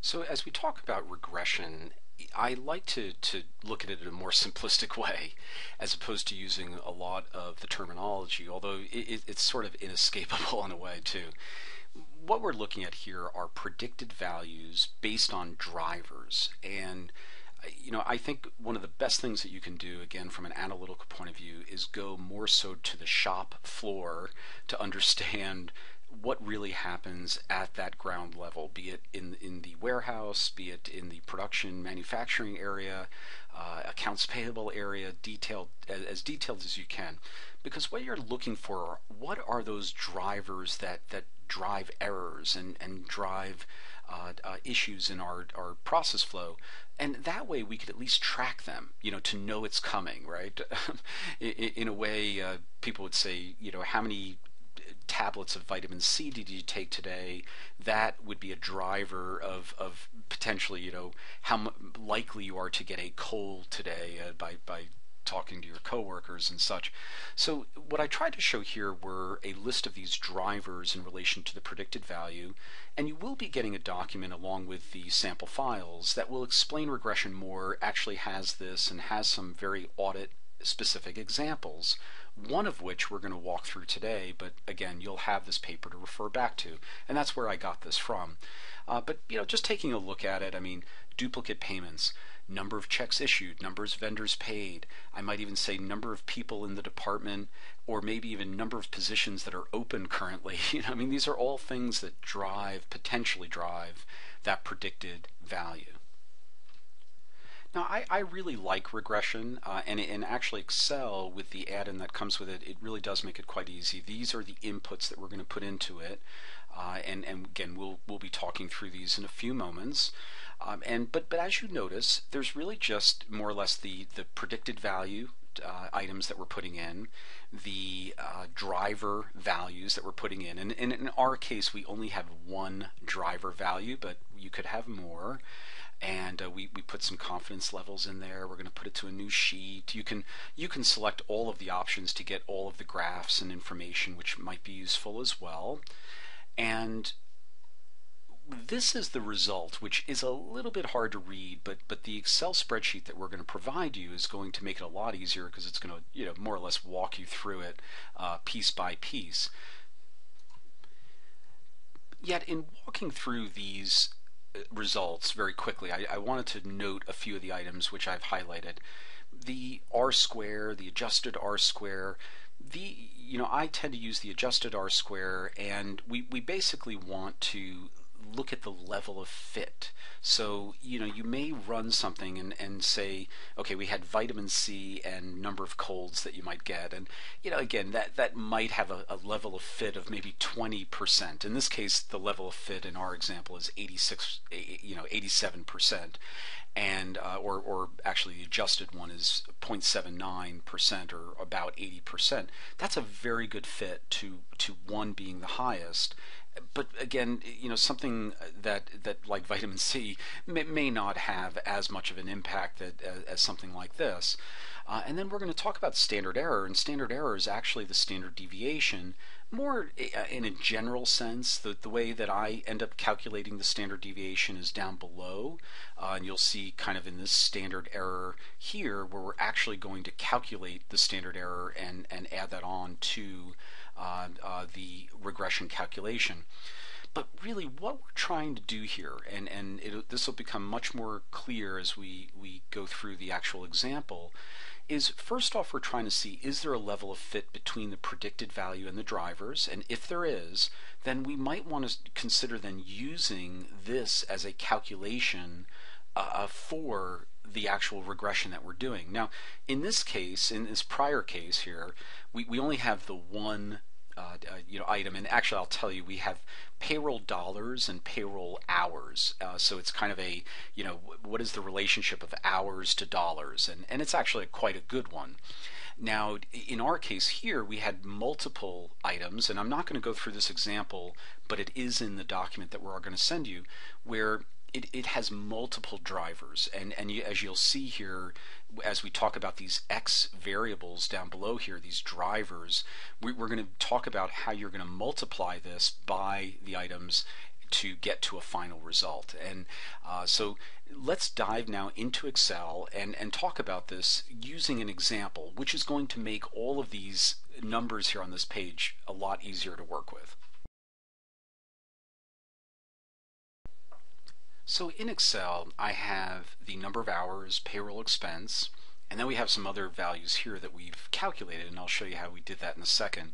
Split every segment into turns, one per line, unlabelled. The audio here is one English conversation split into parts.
So as we talk about regression, I like to look at it in a more simplistic way as opposed to using a lot of the terminology, although it's sort of inescapable in a way too. What we're looking at here are predicted values based on drivers. And I think one of the best things that you can do, again, from an analytical point of view, is go more so to the shop floor to understand what really happens at that ground level, be it in the warehouse, be it in the production manufacturing area, accounts payable area, detailed as you can. Because what you're looking for, what are those drivers that drive errors and drive issues in our process flow, and that way we could at least track them, to know it's coming, right? In a way, people would say, how many tablets of vitamin C did you take today? That would be a driver of potentially, how likely you are to get a cold today by talking to your coworkers and such. So what I tried to show here were a list of these drivers in relation to the predicted value, and you will be getting a document along with the sample files that will explain regression more, actually has this and has some very audit specific examples, one of which we're going to walk through today, but again, you'll have this paper to refer back to, and that's where I got this from. But just taking a look at it, I mean, duplicate payments, number of checks issued, numbers of vendors paid, I might even say number of people in the department, or maybe even number of positions that are open currently. I mean, these are all things that potentially drive that predicted value. Now, I really like regression, and actually Excel, with the add-in that comes with it, it really does make it quite easy. These are the inputs that we're going to put into it, and again, we'll be talking through these in a few moments. But as you notice, there's really just more or less the predicted value items that we're putting in, the driver values that we're putting in, and in our case, we only have one driver value, but you could have more. And we put some confidence levels in there. We're going to put it to a new sheet. You can select all of the options to get all of the graphs and information, which might be useful as well. And this is the result, which is a little bit hard to read, but the Excel spreadsheet that we're going to provide you is going to make it a lot easier, because it's going to more or less walk you through it piece by piece. Yet in walking through these results very quickly, I wanted to note a few of the items which I've highlighted. The R square, the adjusted R square, I tend to use the adjusted R square, and we basically want to look at the level of fit. So you may run something and say, okay, we had vitamin C and number of colds that you might get, and again, that might have a level of fit of maybe 20%. In this case, the level of fit in our example is 87%, and or actually the adjusted one is 0.79%, or about 80%. That's a very good fit to one being the highest. But again, something that like vitamin C may not have as much of an impact as something like this. And then we're going to talk about standard error, and standard error is actually the standard deviation, more in a general sense. The way that I end up calculating the standard deviation is down below, and you'll see kind of in this standard error here, where we're actually going to calculate the standard error and add that on to the regression calculation. But really what we're trying to do here, and this will become much more clear as we go through the actual example, is first off we're trying to see, is there a level of fit between the predicted value and the drivers? And if there is, then we might want to consider then using this as a calculation for the actual regression that we're doing. Now, in this case, in this prior case here, we only have the one item, and actually I'll tell you, we have payroll dollars and payroll hours. So it's kind of a, what is the relationship of hours to dollars? And it's actually quite a good one. Now, in our case here, we had multiple items, and I'm not going to go through this example, but it is in the document that we're going to send you, where it has multiple drivers, and as you'll see here, as we talk about these X variables down below here, these drivers, we're going to talk about how you're going to multiply this by the items to get to a final result. And so let's dive now into Excel and talk about this using an example, which is going to make all of these numbers here on this page a lot easier to work with. So in Excel, I have the number of hours, payroll expense, and then we have some other values here that we've calculated, and I'll show you how we did that in a second.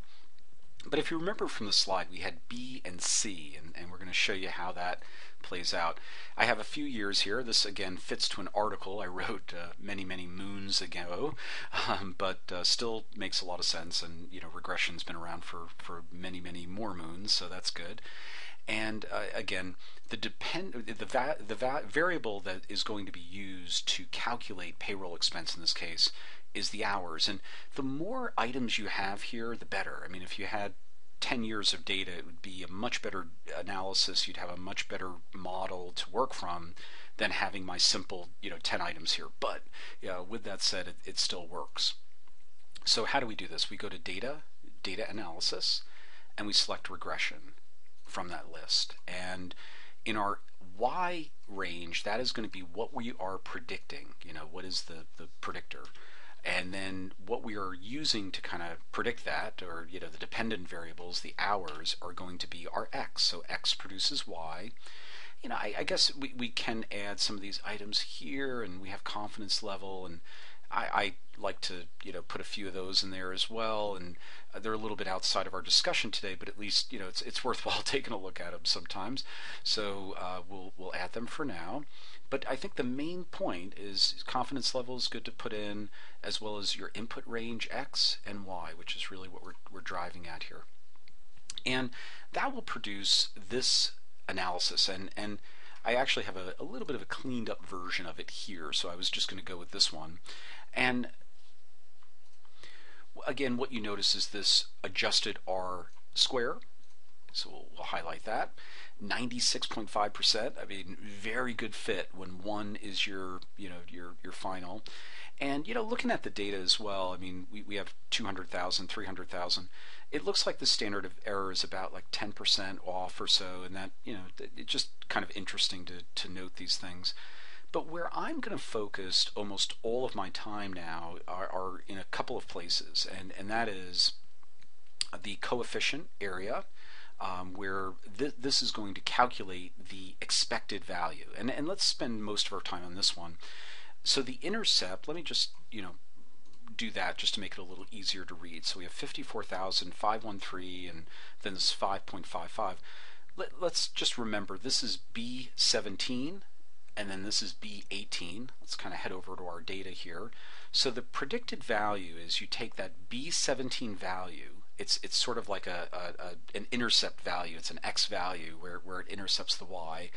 But if you remember from the slide, we had B and C, and we're going to show you how that plays out. I have a few years here. This, again, fits to an article I wrote many, many moons ago, but still makes a lot of sense. And, regression's been around for many, many more moons, so that's good. And again, the variable that is going to be used to calculate payroll expense in this case is the hours. And the more items you have here, the better. I mean, if you had 10 years of data, it would be a much better analysis. You'd have a much better model to work from than having my simple, 10 items here. But with that said, it still works. So how do we do this? We go to Data, Data Analysis, and we select Regression from that list. And in our Y range, that is going to be what we are predicting. What is the predictor? And then what we are using to kind of predict that, or the dependent variables, the hours, are going to be our X. So X produces Y. I guess we can add some of these items here, and we have confidence level, and I like to put a few of those in there as well, and they're a little bit outside of our discussion today, but at least it's worthwhile taking a look at them sometimes. So we'll add them for now. But I think the main point is confidence level is good to put in, as well as your input range X and Y, which is really what we're driving at here. And that will produce this analysis. And I actually have a little bit of a cleaned up version of it here, so I was just going to go with this one. And again, what you notice is this adjusted R square. So we'll highlight that. 96.5%. I mean, very good fit when 1 is your final. And looking at the data as well, I mean, we have 200,000, 300,000. It looks like the standard of error is about like 10% off or so, and that it's just kind of interesting to note these things. But where I'm going to focus almost all of my time now are in a couple of places, and that is the coefficient area, where this is going to calculate the expected value. And let's spend most of our time on this one. So the intercept, let me just do that just to make it a little easier to read. So we have 54,513, and then this 5.55. Let's just remember this is B17, and then this is B18. Let's kind of head over to our data here. So the predicted value is you take that B17 value. It's sort of like an intercept value. It's an X value where it intercepts the Y.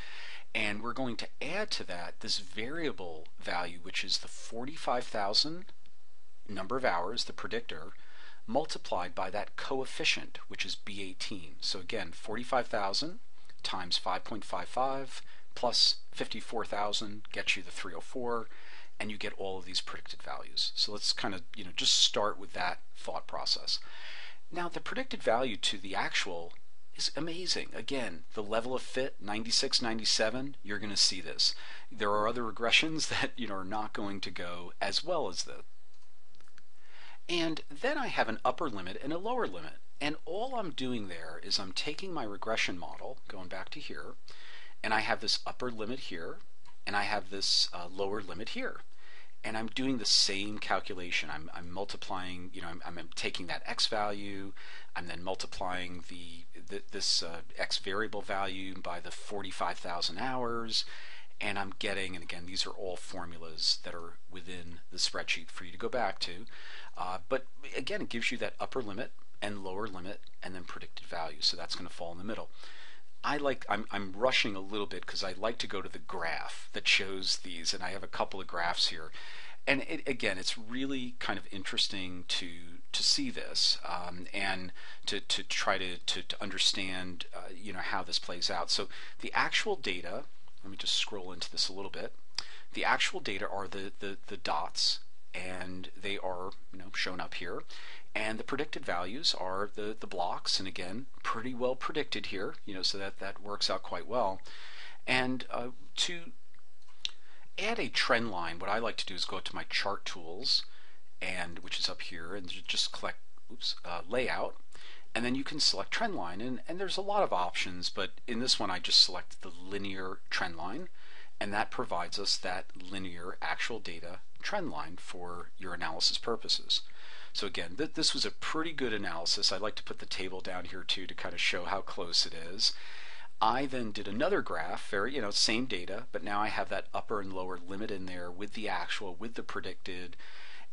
And we're going to add to that this variable value, which is the 45,000 number of hours, the predictor, multiplied by that coefficient, which is B18. So again, 45,000 times 5.55 plus 54,000 gets you the 304, and you get all of these predicted values. So let's kind of just start with that thought process. Now the predicted value to the actual is amazing. Again, the level of fit, 96, 97, you're going to see this. There are other regressions that are not going to go as well as this. And then I have an upper limit and a lower limit. And all I'm doing there is I'm taking my regression model, going back to here, and I have this upper limit here, and I have this lower limit here. And I'm doing the same calculation. I'm multiplying, I'm taking that X value, I'm then multiplying this X variable value by the 45,000 hours, and I'm getting, and again, these are all formulas that are within the spreadsheet for you to go back to. But again, it gives you that upper limit and lower limit and then predicted value. So that's going to fall in the middle. I'm rushing a little bit because I like to go to the graph that shows these, and I have a couple of graphs here. And again, it's really kind of interesting to see this and to try to understand how this plays out. So the actual data, let me just scroll into this a little bit. The actual data are the dots, and they are shown up here. And the predicted values are the blocks, and again, pretty well predicted here, so that works out quite well. And to add a trend line, what I like to do is go to my chart tools, and which is up here, and just click layout, and then you can select trend line, and there's a lot of options, but in this one I just select the linear trend line, and that provides us that linear actual data trend line for your analysis purposes. So again, this was a pretty good analysis. I like to put the table down here too to kind of show how close it is. I then did another graph, very, same data, but now I have that upper and lower limit in there with the actual, with the predicted.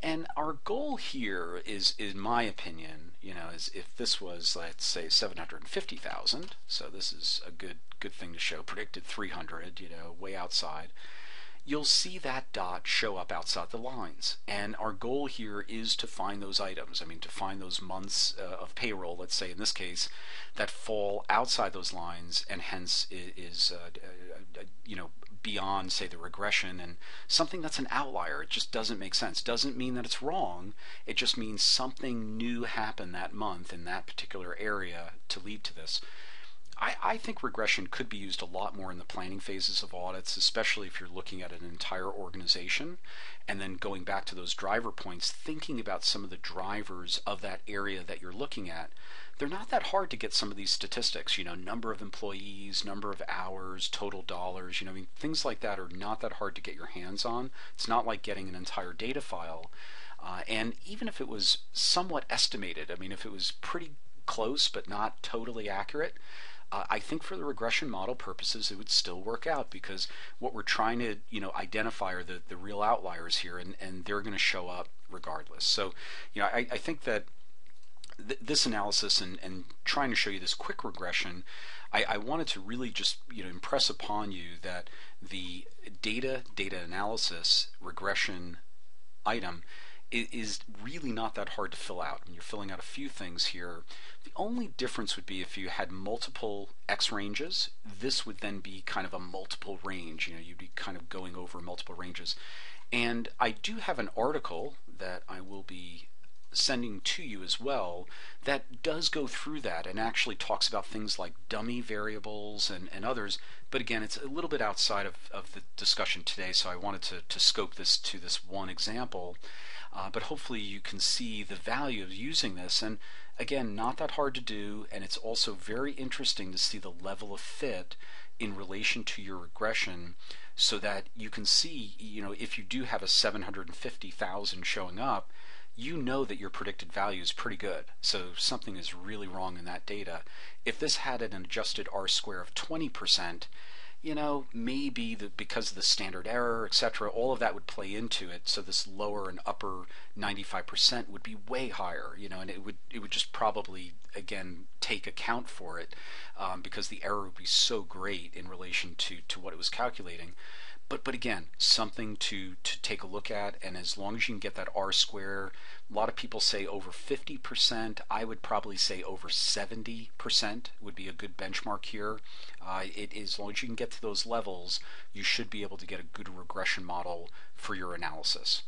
And our goal here is, in my opinion, is if this was, let's say, 750,000, so this is a good thing to show, predicted 300, way outside, you'll see that dot show up outside the lines. And our goal here is to find those items. I mean, to find those months of payroll, let's say in this case, that fall outside those lines and hence is beyond, say, the regression, and something that's an outlier. It just doesn't make sense. Doesn't mean that it's wrong. It just means something new happened that month in that particular area to lead to this. I think regression could be used a lot more in the planning phases of audits, especially if you're looking at an entire organization, and then going back to those driver points, thinking about some of the drivers of that area that you're looking at. They're not that hard to get some of these statistics, number of employees, number of hours, total dollars, things like that are not that hard to get your hands on. It's not like getting an entire data file. And even if it was somewhat estimated, if it was pretty close but not totally accurate, I think for the regression model purposes it would still work out, because what we're trying to identify are the real outliers here, and they're going to show up regardless. So I think that this analysis and trying to show you this quick regression, I wanted to really just impress upon you that the data analysis regression item is really not that hard to fill out. And you're filling out a few things here. The only difference would be if you had multiple X ranges. This would then be kind of a multiple range. You'd be kind of going over multiple ranges. And I do have an article that I will be sending to you as well that does go through that and actually talks about things like dummy variables and others. But again, it's a little bit outside of the discussion today, so I wanted to scope this to this one example. But hopefully you can see the value of using this, and again, not that hard to do, and it's also very interesting to see the level of fit in relation to your regression, so that you can see, if you do have a 750,000 showing up, that your predicted value is pretty good. So something is really wrong in that data. If this had an adjusted R-square of 20%, maybe because of the standard error, etc., all of that would play into it. So this lower and upper 95% would be way higher, and it would just probably again take account for it, because the error would be so great in relation to what it was calculating. But again, something to take a look at, and as long as you can get that R-square, a lot of people say over 50%. I would probably say over 70% would be a good benchmark here. As long as you can get to those levels, you should be able to get a good regression model for your analysis.